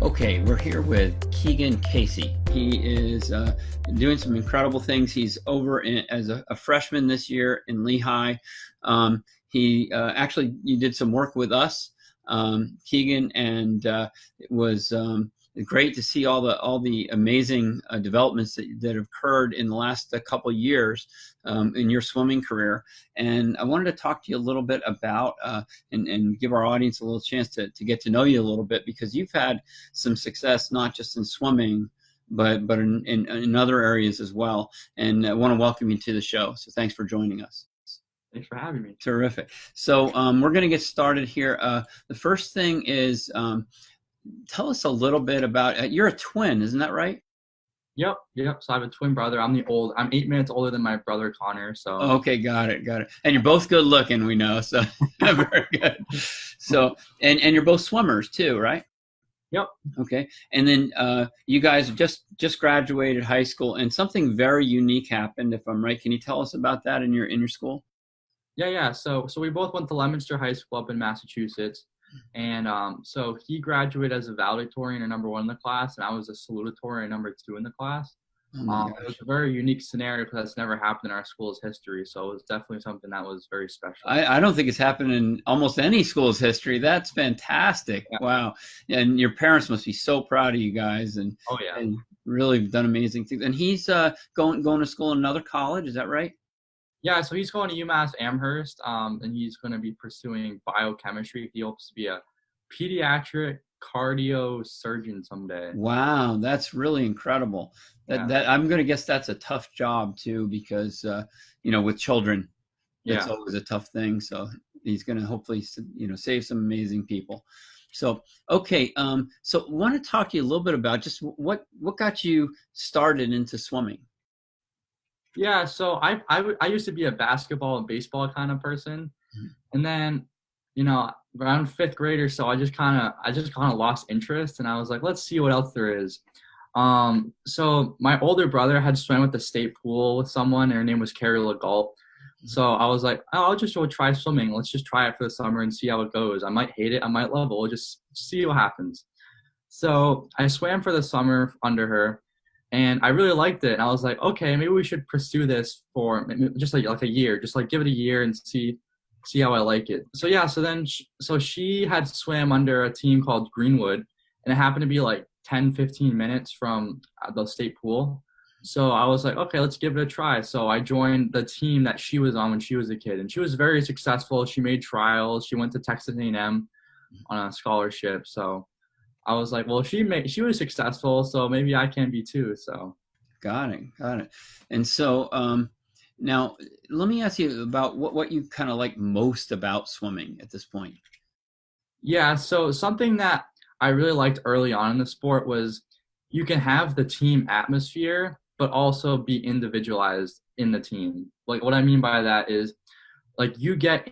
Okay, we're here with Keagan Casey. He is doing some incredible things. He's as a freshman this year in Lehigh. He actually, you did some work with us, Keagan, and it was great to see all the amazing developments that have occurred in the last couple of years in your swimming career. And I wanted to talk to you a little bit about and give our audience a little chance to get to know you a little bit, because you've had some success not just in swimming but in other areas as well. And I want to welcome you to the show. So thanks for joining us. Thanks for having me. Terrific. So we're going to get started here. The first thing is, tell us a little bit about, you're a twin, isn't that right? Yep. So I have a twin brother. I'm 8 minutes older than my brother Connor. So okay, got it. And you're both good looking, we know. So very good. So and you're both swimmers too, right? Yep. Okay. And then you guys just graduated high school, and something very unique happened, if I'm right. Can you tell us about that in your school? Yeah. So we both went to Leominster High School up in Massachusetts. And so he graduated as a valedictorian and number 1 in the class, and I was a salutatorian and number 2 in the class. It was a very unique scenario because that's never happened in our school's history. So it was definitely something that was very special. I don't think it's happened in almost any school's history. That's fantastic. Yeah. Wow. And your parents must be so proud of you guys, and oh yeah, and really done amazing things. And he's going to school in another college, is that right? Yeah, so he's going to UMass Amherst, and he's going to be pursuing biochemistry. He hopes to be a pediatric cardio surgeon someday. Wow, that's really incredible. That I'm going to guess that's a tough job too, because with children, it's always a tough thing. So he's going to hopefully save some amazing people. So okay, so I want to talk to you a little bit about just what got you started into swimming. Yeah, so I used to be a basketball and baseball kind of person, and then, around 5th grade or so, I just kind of lost interest, and I was like, let's see what else there is. So my older brother had swam at the state pool with someone, and her name was Carrie LeGault. So I was like, oh, I'll just go try swimming. Let's just try it for the summer and see how it goes. I might hate it, I might love it. We'll just see what happens. So I swam for the summer under her. And I really liked it. And I was like, okay, maybe we should pursue this for just like a year, just like give it a year and see how I like it. So yeah, so she had swam under a team called Greenwood, and it happened to be like 10-15 minutes from the state pool. So I was like, okay, let's give it a try. So I joined the team that she was on when she was a kid, and she was very successful. She made trials. She went to Texas A&M on a scholarship. So I was like, well, she was successful, so maybe I can be too. So, got it. And so now let me ask you about what you kind of like most about swimming at this point. Yeah, so something that I really liked early on in the sport was you can have the team atmosphere, but also be individualized in the team. Like what I mean by that is, like you get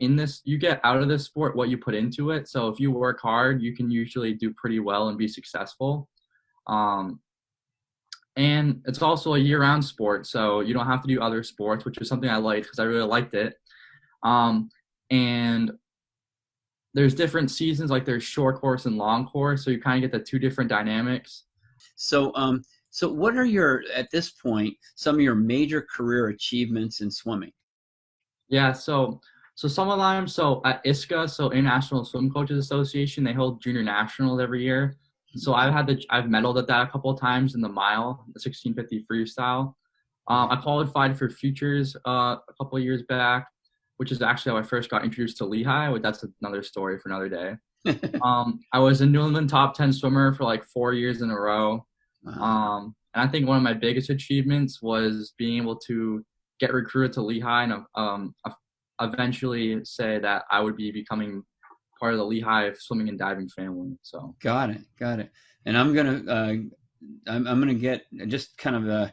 out of this sport what you put into it. So if you work hard, you can usually do pretty well and be successful. And it's also a year-round sport, so you don't have to do other sports, which is something I liked because I really liked it. And there's different seasons, like there's short course and long course, so you kind of get the 2 different dynamics. So what are at this point, some of your major career achievements in swimming? Yeah, so some of them, so at ISCA, so International Swim Coaches Association, they hold junior nationals every year. So I've medaled at that a couple of times in the mile, the 1650 freestyle. I qualified for futures a couple of years back, which is actually how I first got introduced to Lehigh. But that's another story for another day. I was a New England top 10 swimmer for like 4 years in a row. And I think one of my biggest achievements was being able to get recruited to Lehigh and eventually say that I would be becoming part of the Lehigh swimming and diving family. So got it. And I'm gonna get just kind of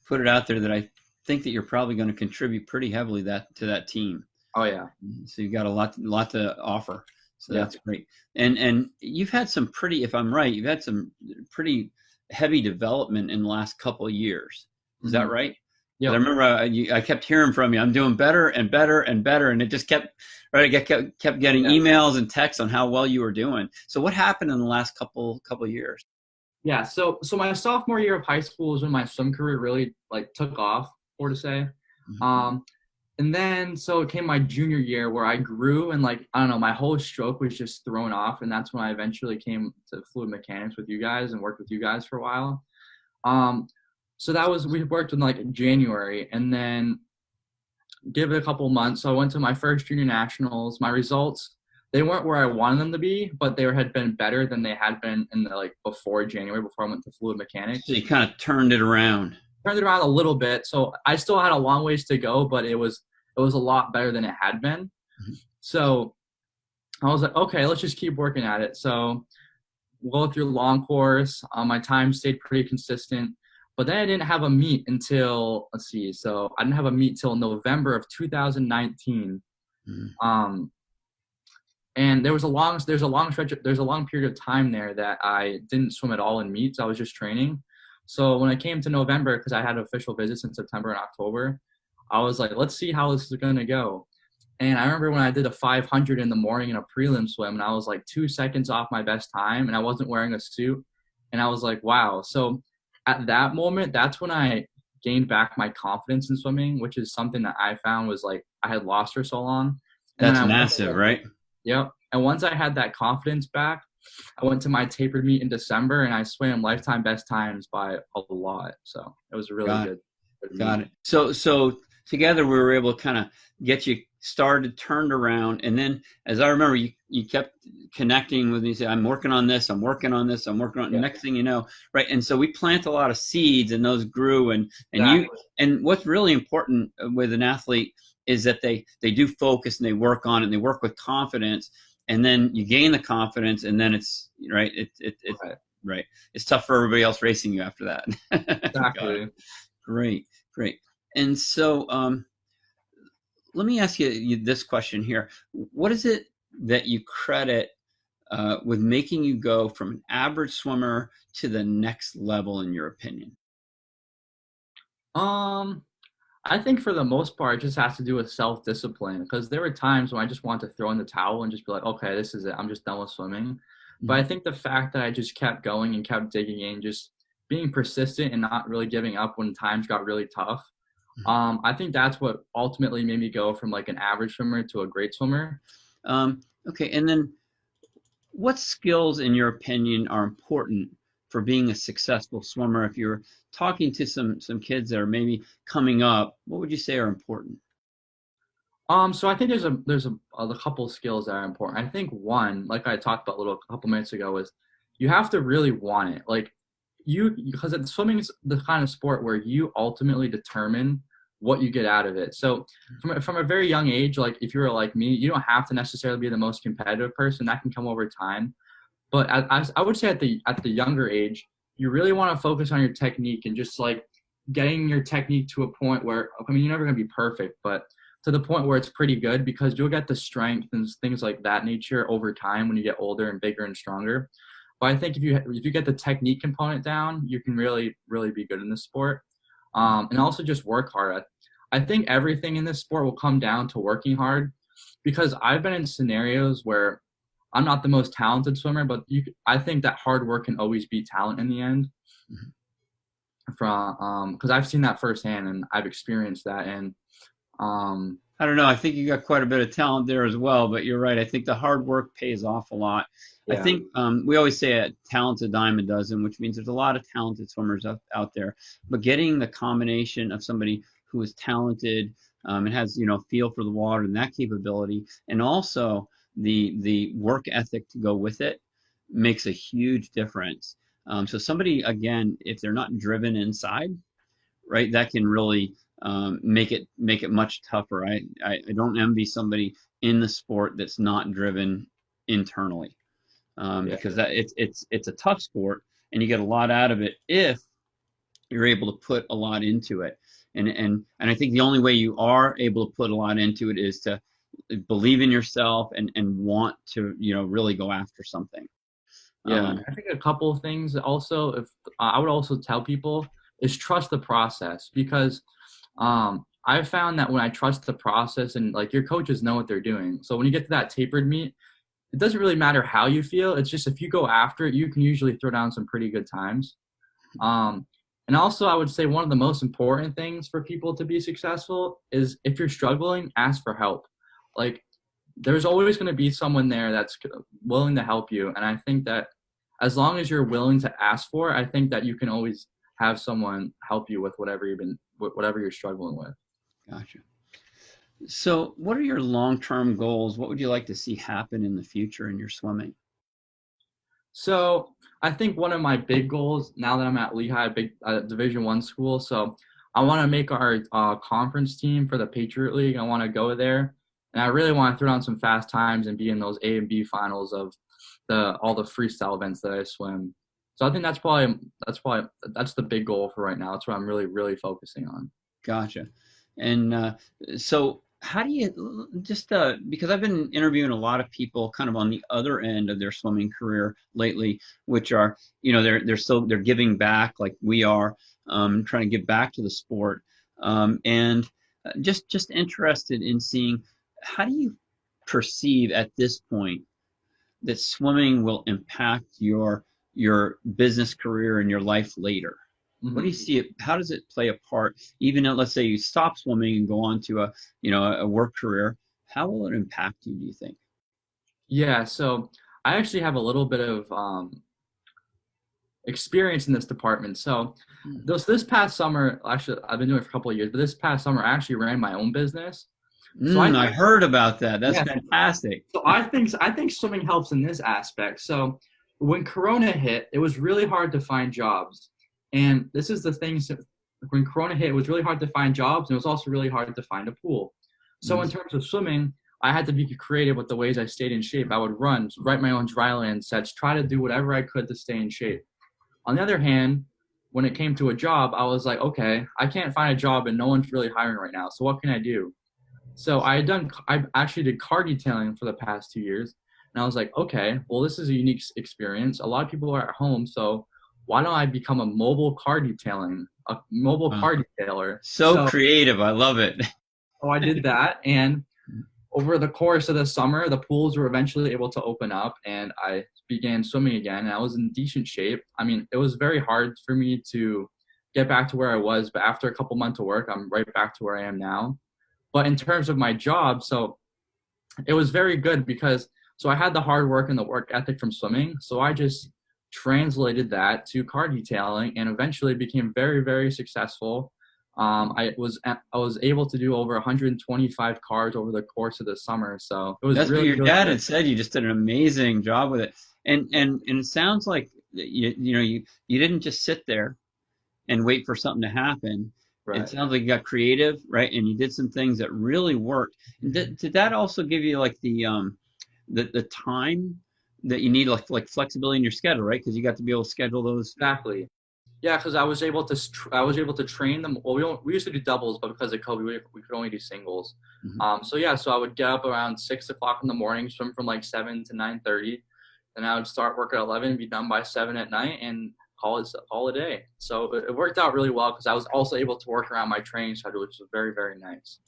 put it out there that I think that you're probably going to contribute pretty heavily to that team. Oh yeah. So you've got a lot to offer. So that's great. And you've had some pretty, if I'm right, you've had some pretty heavy development in the last couple of years. Is that right? Yeah, I remember I kept hearing from you. I'm doing better and better and better, and it just kept getting emails and texts on how well you were doing. So what happened in the last couple of years? Yeah, so my sophomore year of high school was when my swim career really like took off, for to say. Um, and then so it came my junior year where I grew and like I don't know, my whole stroke was just thrown off, and that's when I eventually came to fluid mechanics with you guys and worked with you guys for a while. Um, so that was we worked in like January, and then give it a couple months. So I went to my first junior nationals. My results, they weren't where I wanted them to be, but they had been better than they had been in the like before January, before I went to fluid mechanics. So you kind of turned it around. Turned it around a little bit. So I still had a long ways to go, but it was a lot better than it had been. So I was like, okay, let's just keep working at it. So we'll go through a long course. My time stayed pretty consistent. But then I didn't have a meet until, let's see, so I didn't have a meet till November of 2019. And there's a long period of time there that I didn't swim at all in meets. I was just training. So when I came to November, because I had official visits in September and October, I was like, let's see how this is going to go. And I remember when I did a 500 in the morning in a prelim swim, and I was like 2 seconds off my best time, and I wasn't wearing a suit. And I was like, wow. So at that moment, that's when I gained back my confidence in swimming, which is something that I found was like I had lost for so long. And that's massive, right? Yep. And once I had that confidence back, I went to my tapered meet in December, and I swam lifetime best times by a lot. So it was really good. Got it. So together we were able to kind of get you started, turned around, and then as I remember, you kept connecting with me. You said, "I'm working on this. I'm working on this. I'm working on." Yeah. Next thing you know, right? And so we plant a lot of seeds, and those grew. And exactly. And what's really important with an athlete is that they do focus and they work on it and they work with confidence, and then you gain the confidence, and then it's right. Right. It's tough for everybody else racing you after that. Exactly. Great. And so let me ask you this question here. What is it that you credit with making you go from an average swimmer to the next level, in your opinion? I think for the most part, it just has to do with self-discipline, because there were times when I just wanted to throw in the towel and just be like, okay, this is it. I'm just done with swimming. Mm-hmm. But I think the fact that I just kept going and kept digging in, just being persistent and not really giving up when times got really tough, I think that's what ultimately made me go from like an average swimmer to a great swimmer. Okay, and then what skills, in your opinion, are important for being a successful swimmer? If you're talking to some kids that are maybe coming up, what would you say are important? So I think there's a couple of skills that are important. I think one, like I talked about a couple minutes ago, is you have to really want it. Like because swimming is the kind of sport where you ultimately determine what you get out of it. So from a very young age, like if you're like me, you don't have to necessarily be the most competitive person. That can come over time. But I would say at the younger age, you really want to focus on your technique and just like getting your technique to a point where, I mean, you're never going to be perfect, but to the point where it's pretty good, because you'll get the strength and things like that nature over time when you get older and bigger and stronger. But I think if you get the technique component down, you can really, really be good in this sport. And also just work hard. I think everything in this sport will come down to working hard, because I've been in scenarios where I'm not the most talented swimmer, but I think that hard work can always beat talent in the end. Because I've seen that firsthand and I've experienced that. And I don't know. I think you got quite a bit of talent there as well, but you're right. I think the hard work pays off a lot. Yeah. I think we always say a talent's a dime a dozen, which means there's a lot of talented swimmers out there. But getting the combination of somebody who is talented and has, feel for the water and that capability, and also the work ethic to go with it, makes a huge difference. So somebody, again, if they're not driven inside, right, that can really make it much tougher. I don't envy somebody in the sport that's not driven internally, because it's a tough sport, and you get a lot out of it if you're able to put a lot into it. And I think the only way you are able to put a lot into it is to believe in yourself and want to really go after something. I think a couple of things also, if I would also tell people, is trust the process, because I've found that when I trust the process, and like your coaches know what they're doing, so when you get to that tapered meet, it doesn't really matter how you feel. It's just if you go after it, you can usually throw down some pretty good times. And also, I would say one of the most important things for people to be successful is if you're struggling, ask for help. Like, there's always going to be someone there that's willing to help you. And I think that as long as you're willing to ask for it, I think that you can always have someone help you with whatever you're struggling with. Gotcha. So what are your long-term goals? What would you like to see happen in the future in your swimming? So I think one of my big goals now that I'm at Lehigh, Division I school, so I want to make our conference team for the Patriot League. I want to go there, and I really want to throw down some fast times and be in those A and B finals of all the freestyle events that I swim. So I think that's the big goal for right now. That's what I'm really, really focusing on. Gotcha. And so how do you just because I've been interviewing a lot of people kind of on the other end of their swimming career lately, which are, they're giving back like we are, trying to give back to the sport, and just interested in seeing how do you perceive at this point that swimming will impact your business career and your life later? What do you see it? How does it play a part? Even though, let's say you stop swimming and go on to a work career, how will it impact you, do you think? Yeah, so I actually have a little bit of experience in this department. So this past summer, actually I've been doing it for a couple of years, but this past summer I actually ran my own business. So I heard about that. That's fantastic. So I think swimming helps in this aspect. So when Corona hit, it was really hard to find jobs. And this is the thing, so when Corona hit, it was really hard to find jobs, and it was also really hard to find a pool. So in terms of swimming, I had to be creative with the ways I stayed in shape. I would run, write my own dryland sets, try to do whatever I could to stay in shape. On the other hand, when it came to a job, I was like, okay, I can't find a job and no one's really hiring right now. So what can I do? So I actually did car detailing for the past 2 years. And I was like, okay, well, this is a unique experience. A lot of people are at home, so why don't I become a mobile car detailer? So creative. I love it. So I did that. And over the course of the summer, the pools were eventually able to open up, and I began swimming again. And I was in decent shape. I mean, it was very hard for me to get back to where I was, but after a couple months of work, I'm right back to where I am now. But in terms of my job, so it was very good because I had the hard work and the work ethic from swimming. So I just translated that to car detailing and eventually became very, very successful. I was able to do over 125 cars over the course of the summer. So it was That's really what your dad had said. You just did an amazing job with it. And it sounds like you didn't just sit there and wait for something to happen. Right. It sounds like you got creative, right? And you did some things that really worked. Did that also give you like the time that you need, like flexibility in your schedule, right? Because you got to be able to schedule those. Exactly. Yeah, because I was able to train them. Well, we used to do doubles, but because of COVID, we could only do singles. So I would get up around 6 o'clock in the morning, swim from like 7 to 9:30, then I would start work at 11 and be done by 7 at night and call it a day. So it worked out really well because I was also able to work around my training schedule, which was very, very nice.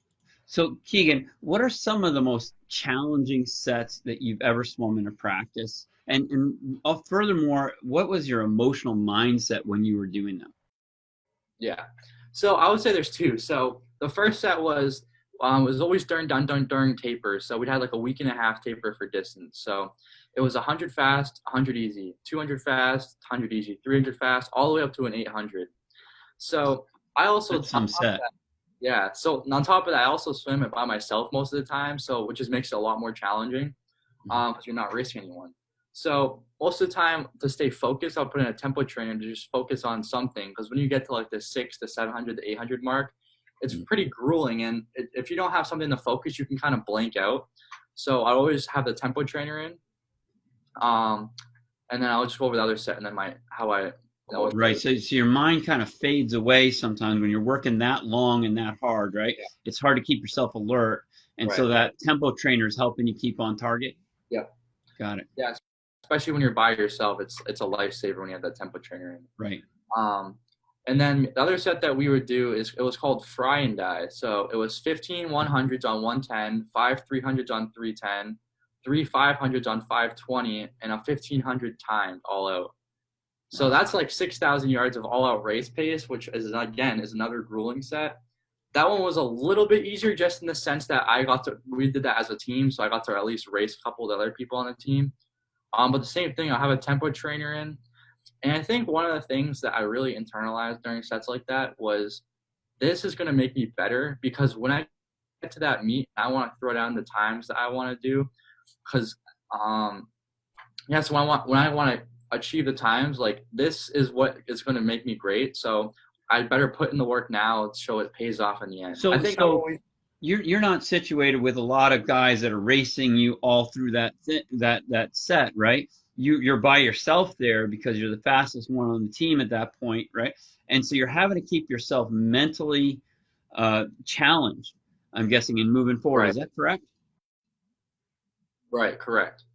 So Keagan, what are some of the most challenging sets that you've ever swum in a practice? And furthermore, what was your emotional mindset when you were doing them? Yeah. So I would say there's two. So the first set was always during tapers. So we'd had like a week and a half taper for distance. So it was 100 fast, 100 easy, 200 fast, 100 easy, 300 fast, all the way up to an 800. So I also yeah. So on top of that, I also swim it by myself most of the time. So which just makes it a lot more challenging because you're not racing anyone. So most of the time to stay focused, I'll put in a tempo trainer to just focus on something. Because when you get to like the 600 to 700 to 800 mark, it's pretty grueling. And if you don't have something to focus, you can kind of blank out. So I always have the tempo trainer in. And then I'll just go over the other set and then right. So your mind kind of fades away sometimes when you're working that long and that hard, right? Yeah. It's hard to keep yourself alert. And so that tempo trainer is helping you keep on target. Yep. Got it. Yeah. Especially when you're by yourself, it's a lifesaver when you have that tempo trainer in. Right. And then the other set that we would do it was called fry and die. So it was 15 100s on 110, 5 300s on 310, 3 500s on 520 and a 1500 timed all out. So that's like 6,000 yards of all-out race pace, which is, again, is another grueling set. That one was a little bit easier just in the sense that we did that as a team, so I got to at least race a couple of other people on the team. But the same thing, I have a tempo trainer in. And I think one of the things that I really internalized during sets like that was this is going to make me better, because when I get to that meet, I want to throw down the times that I want to do. Because, so when I want to achieve the times, like this is what is going to make me great. So I better put in the work now so it pays off in the end. So, I think you're not situated with a lot of guys that are racing you all through that set, right? You're by yourself there because you're the fastest one on the team at that point, right? And so you're having to keep yourself mentally challenged, I'm guessing, in moving forward. Right. Is that correct? Right, correct.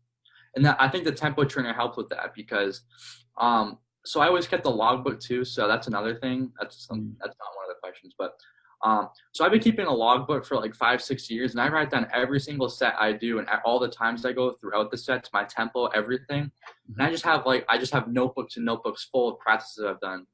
And I think the tempo trainer helped with that because so I always kept the logbook too. So that's another thing. That's not one of the questions, but so I've been keeping a logbook for like 5-6 years, and I write down every single set I do and all the times I go throughout the sets, my tempo, everything. And I just have notebooks and notebooks full of practices I've done.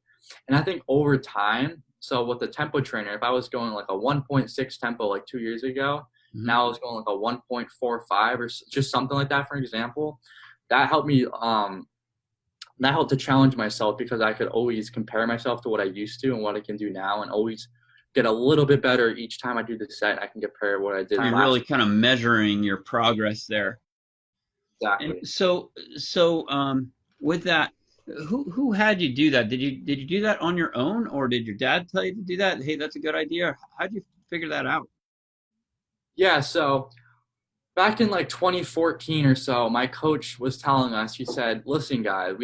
And I think over time, so with the tempo trainer, if I was going like a 1.6 tempo like 2 years ago, now I was going like a 1.45 or just something like that, for example. That helped me. That helped to challenge myself because I could always compare myself to what I used to and what I can do now, and always get a little bit better each time I do the set. I can compare what I did. So you're really kind of measuring your progress there. Exactly. And so with that, who had you do that? Did you do that on your own, or did your dad tell you to do that? Hey, that's a good idea. How'd you figure that out? Yeah, so back in like 2014 or so, my coach was telling us, he said, listen, guys,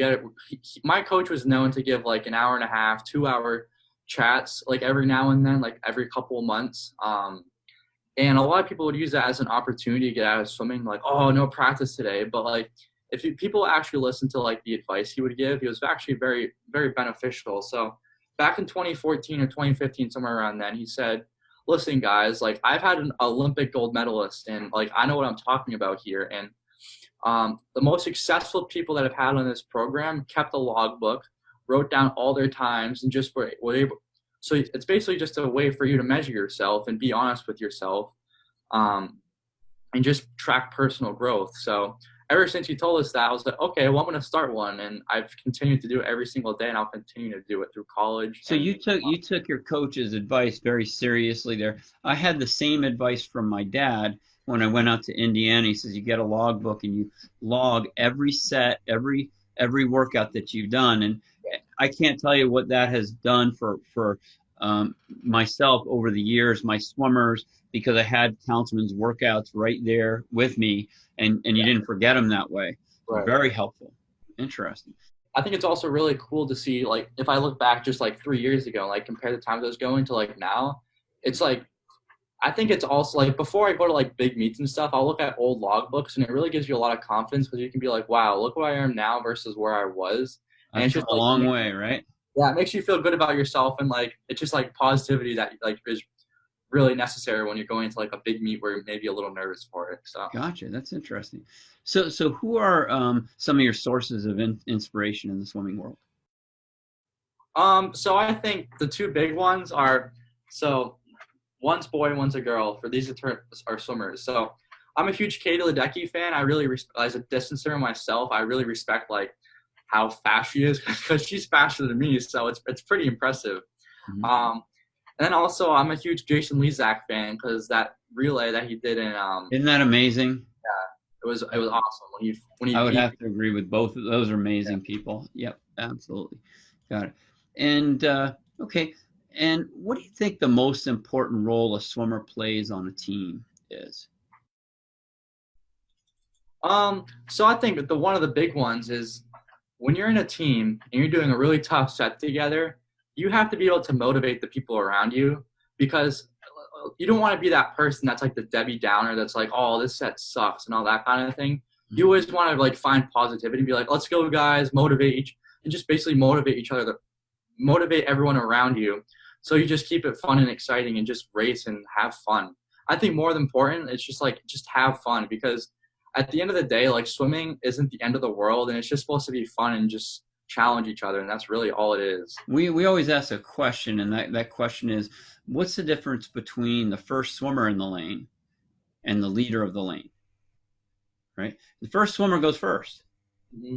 my coach was known to give like an hour and a half, 2-hour chats, like every now and then, like every couple of months. And a lot of people would use that as an opportunity to get out of swimming, like, oh, no practice today. But like, people actually listen to like the advice he would give, he was actually very, very beneficial. So back in 2014 or 2015, somewhere around then, he said, listen, guys, like I've had an Olympic gold medalist, and like I know what I'm talking about here. And the most successful people that I've had on this program kept a logbook, wrote down all their times, and just were able. So it's basically just a way for you to measure yourself and be honest with yourself, and just track personal growth. So ever since you told us that, I was like, okay, well, I'm going to start one. And I've continued to do it every single day, and I'll continue to do it through college. So you took your coach's advice very seriously there. I had the same advice from my dad when I went out to Indiana. He says, you get a logbook and you log every set, every workout that you've done. And I can't tell you what that has done for myself over the years, my swimmers, because I had Counsilman's workouts right there with me, and you didn't forget them that way. Right. Very helpful. Interesting. I think it's also really cool to see, like, if I look back just like 3 years ago, like compare the times I was going to like now, it's like, I think it's also like before I go to like big meets and stuff, I'll look at old logbooks, and it really gives you a lot of confidence because you can be like, wow, look where I am now versus where I was. And That's it's just a long way, right? Yeah, it makes you feel good about yourself, and like it's just like positivity that like is really necessary when you're going to like a big meet where you're maybe a little nervous for it. So gotcha. That's interesting. So who are some of your sources of inspiration in the swimming world? So I think the two big ones are, so one's boy, one's a girl. For these are swimmers. So I'm a huge Katie Ledecky fan. I really, as a distancer myself, I really respect like how fast she is because she's faster than me. So it's pretty impressive. Mm-hmm. And then also I'm a huge Jason Lezak fan because that relay that he did in isn't that amazing? Yeah, it was awesome when he I would have to agree with both of those are amazing people. Yep, absolutely. Got it. And okay. And what do you think the most important role a swimmer plays on a team is? So I think one of the big ones is when you're in a team and you're doing a really tough set together, you have to be able to motivate the people around you, because you don't want to be that person that's like the Debbie Downer that's like, oh, this set sucks and all that kind of thing. Mm-hmm. You always want to like find positivity and be like, let's go guys, and just basically motivate each other, motivate everyone around you. So you just keep it fun and exciting and just race and have fun. I think more than important, it's just like, just have fun, because at the end of the day, like swimming isn't the end of the world, and it's just supposed to be fun and just challenge each other, and that's really all it is. We always ask a question, and that question is, what's the difference between the first swimmer in the lane and the leader of the lane? Right? The first swimmer goes first. Mm-hmm.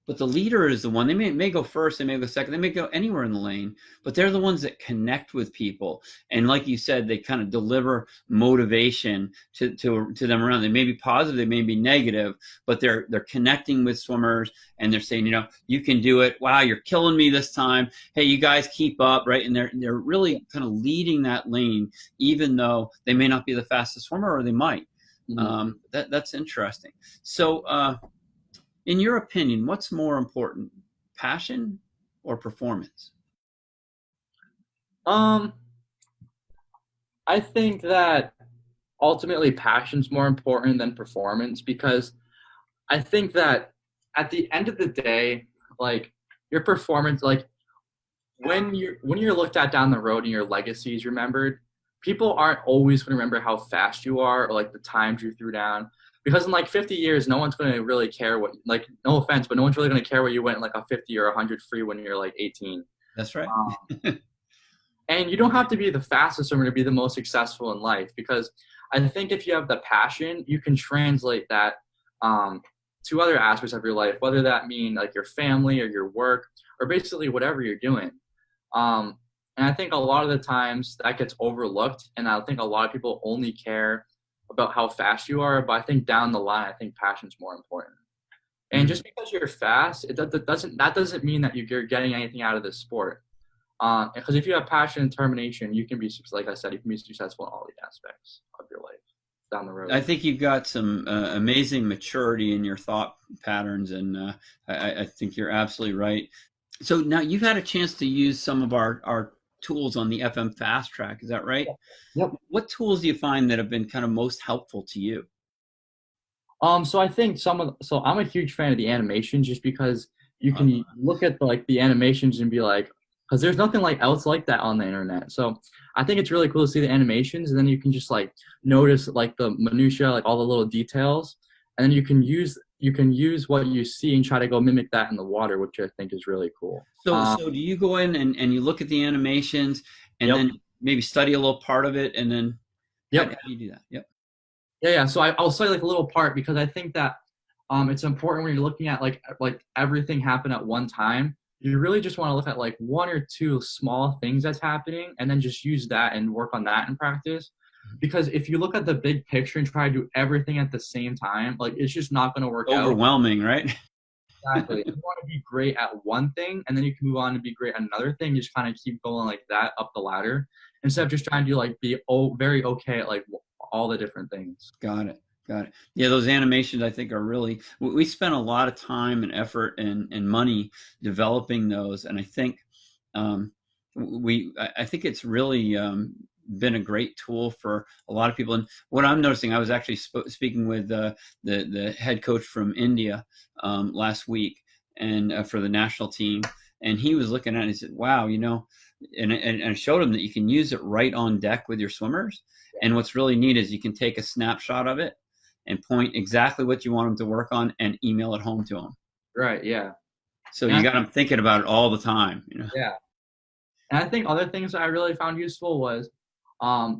But the leader is the one. They may go first, they may go second, they may go anywhere in the lane, but they're the ones that connect with people. And like you said, they kind of deliver motivation to them around. They may be positive, they may be negative, but they're connecting with swimmers, and they're saying, you can do it. Wow, you're killing me this time. Hey, you guys keep up, right? And they're really kind of leading that lane, even though they may not be the fastest swimmer, or they might. Mm-hmm. That's interesting. So, in your opinion, what's more important, passion or performance? I think that ultimately passion's more important than performance, because I think that at the end of the day, like your performance, like when you're looked at down the road and your legacy is remembered, people aren't always going to remember how fast you are or like the times you threw down. Because in like 50 years, no one's going to really care what, like, no offense, but no one's really going to care what you went like a 50 or 100 free when you're like 18. That's right. And you don't have to be the fastest swimmer to be the most successful in life, because I think if you have the passion, you can translate that to other aspects of your life, whether that mean like your family or your work or basically whatever you're doing. And I think a lot of the times that gets overlooked, and I think a lot of people only care about how fast you are, but I think down the line, I think passion's more important. And just because you're fast, that doesn't mean that you're getting anything out of this sport. Because if you have passion and determination, you can be, like I said, you can be successful in all the aspects of your life down the road. I think you've got some amazing maturity in your thought patterns, and I think you're absolutely right. So now you've had a chance to use some of our tools on the FM Fast Track. Is that right? Yep. What tools do you find that have been kind of most helpful to you? So I think so I'm a huge fan of the animations, just because you can look at the animations and be like, because there's nothing else like that on the internet. So I think it's really cool to see the animations, and then you can just like notice like the minutia, like all the little details, and then you can use what you see and try to go mimic that in the water, which I think is really cool. So do you go in and you look at the animations and then maybe study a little part of it, and then how do you do that? Yep. Yeah. So I'll study like a little part, because I think that it's important when you're looking at like everything happen at one time. You really just want to look at like one or two small things that's happening, and then just use that and work on that in practice. Because if you look at the big picture and try to do everything at the same time, like it's just not going to work out. Overwhelming, right? Exactly. You want to be great at one thing, and then you can move on to be great at another thing. Just kind of keep going like that up the ladder, instead of just trying to like be very okay at like all the different things. Got it. Yeah, those animations I think are really, we spent a lot of time and effort and money developing those, and I think I think it's really been a great tool for a lot of people. And what I'm noticing, I was actually speaking with the head coach from India last week, and for the national team, and he was looking at it and he said, wow, and I showed him that you can use it right on deck with your swimmers. And what's really neat is you can take a snapshot of it and point exactly what you want them to work on and email it home to them. Right. Yeah. So you got them thinking about it all the time. Yeah. And I think other things that I really found useful was,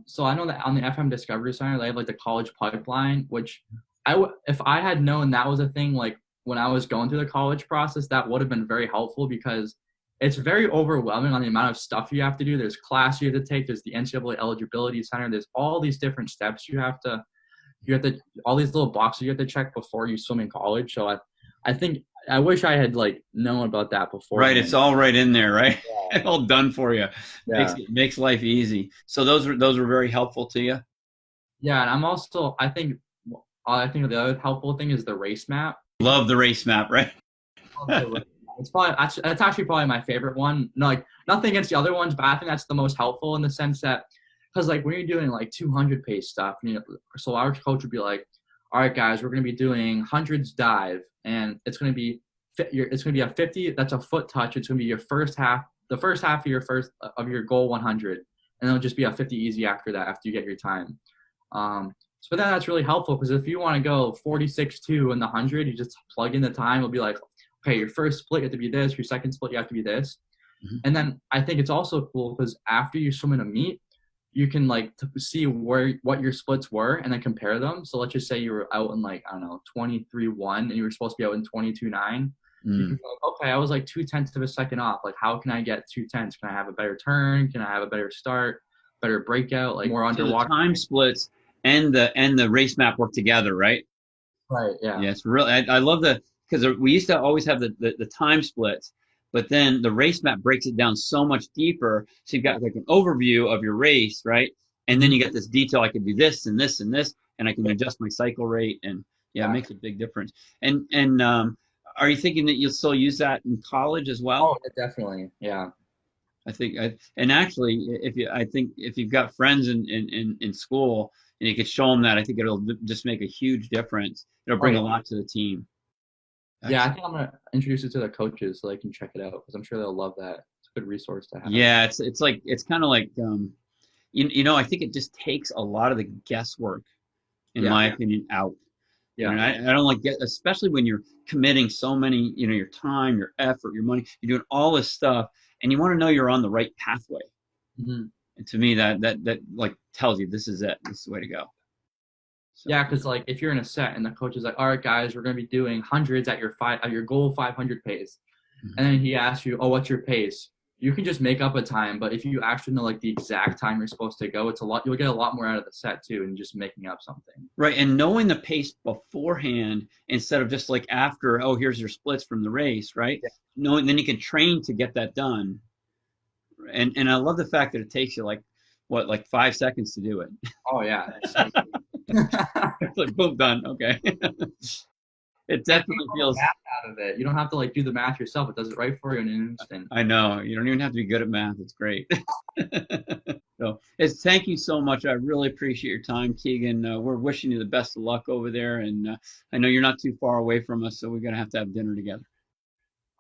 so I know that on the FM Discovery Center, they have like the college pipeline, which if I had known that was a thing, like when I was going through the college process, that would have been very helpful, because it's very overwhelming on the amount of stuff you have to do. There's class you have to take. There's the NCAA eligibility center. There's all these different steps you have to, all these little boxes you have to check before you swim in college. So I think I wish I had like known about that before. Right. It's all right in there, right? Yeah. All done for you. Yeah. Makes life easy. So those were very helpful to you. Yeah. And I'm also, I think the other helpful thing is the race map. Love the race map, right? That's actually probably my favorite one. No, like nothing against the other ones, but I think that's the most helpful, in the sense that, because like when you're doing like 200 pace stuff, so our coach would be like, all right, guys, we're going to be doing hundreds dive, and it's going to be a 50. That's a foot touch. It's going to be the first half of your goal 100, and it'll just be a 50 easy after that, after you get your time. So then that's really helpful because if you want to go 46.2 in the 100, you just plug in the time. It'll be like, okay, your first split you have to be this, your second split you have to be this. Mm-hmm. And then I think it's also cool because after you swim in a meet, you can like see what your splits were and then compare them. So let's just say you were out in like, I don't know, 23.1 and you were supposed to be out in 22.9. You can go, okay, I was like 0.2 of a second off. Like, how can I get 0.2? Can I have a better turn? Can I have a better start? Better breakout? Like more underwater. The time splits and the race map work together, right? Right. Yeah. Yeah, it's really. I love because we used to always have the time splits, but then the race map breaks it down so much deeper. So you've got like an overview of your race, right? And then you get this detail. I can do this and this and this, and I can adjust my cycle rate, and it makes a big difference. And are you thinking that you'll still use that in college as well? Oh, definitely. Yeah. I think, and actually, if you've got friends in school and you could show them that, I think it'll just make a huge difference. It'll bring a lot to the team. Yeah, I think I'm gonna introduce it to the coaches so they can check it out because I'm sure they'll love that. It's a good resource to have. Yeah, it's kind of like I think it just takes a lot of the guesswork, in my opinion, out. Yeah. I don't like especially when you're committing so many, your time, your effort, your money, you're doing all this stuff, and you want to know you're on the right pathway. Mm-hmm. And to me, that like tells you this is it. This is the way to go. So. Yeah, because like if you're in a set and the coach is like, all right, guys, we're gonna be doing hundreds at your goal 500 pace, and then he asks you, oh, what's your pace? You can just make up a time, but if you actually know like the exact time you're supposed to go, you'll get a lot more out of the set too, and just making up something. Right, and knowing the pace beforehand instead of just like after, oh, here's your splits from the race, right? Yeah. Then you can train to get that done. And I love the fact that it takes you like 5 seconds to do it. Oh yeah. It's like boom, done. Okay. It definitely feels math out of it. You don't have to like do the math yourself. It does it right for you in an instant. I know. You don't even have to be good at math. It's great. So thank you so much. I really appreciate your time, Keagan. We're wishing you the best of luck over there. And I know you're not too far away from us, so we're going to have dinner together.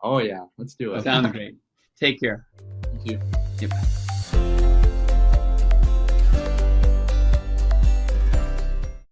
Oh, yeah. Let's do it. Sounds great. Take care. You too. Yep.